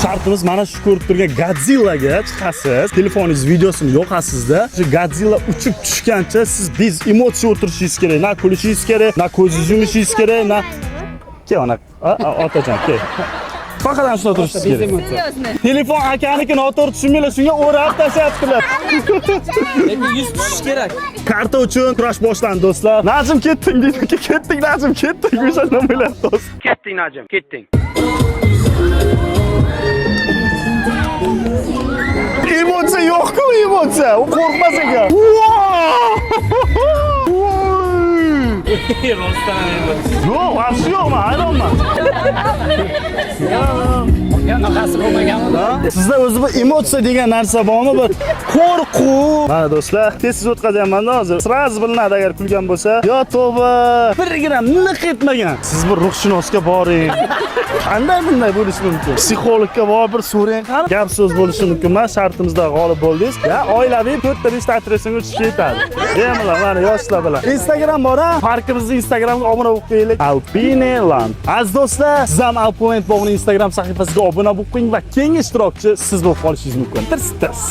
Shartimiz mana shu ko'rib turgan Godzillaga chiqasiz. Telefoningiz videosini yoqasizda. Shu Godzilla uchib tushgancha siz biz emotsiya o'tirishingiz kerak. Na kulishingiz kerak, na ko'zingizni yumishingiz kerak, na ona otajon kel. Faqat ana shunday turishingiz kerak. Telefon akanikini noto'g'ri tushunmanglar, shunga o'rab tashlayaptilar. Lekin 100 tushish kerak. Karta uchun kurash boshlandi do'stlar. Najim ketding deydi. Ketding Najim, ketding. O'sha nima bo'ladi do'st? Ketding Najim, ketding. Emotsiya yo'q-ku, emotsiya. U qo'rqmas ekan. Rostdan emotsiya. Yo'q, vaqti yo'q, men hayronman. Qanaqasi bo'lmaganmi? Sizda o'zi bir emotsiya degan narsa bormi? Bir qo'rquv. Mana do'stlar, tez o'tkazyapman-da hozir. Sraz bilinadi agar kulgan bo'lsa. Yo tavba, birgina niq etmagan. Siz bir ruhshunosga boring. Qanday bunday bo'lishi mumkin? Psixologga borib bir so'rang, qani gap so'z bo'lishi mumkin. Men shartimizda g'olib bo'ldingiz. Ya oilaviy 4 ta 5 ta adresingiz o'tishga yetadi. Bemalol, mana yoshlar bilan. Instagram bor-a? Parkimizning Instagramiga obuna bo'lib qo'yinglar. Alpineland. Aziz do'stlar, siz ham Alpineland bog'ining Instagram sahifasiga obuna bo'lib qo'ying va keyingi ishtirokchi siz bo'lib qolishingiz mumkin. Tirs.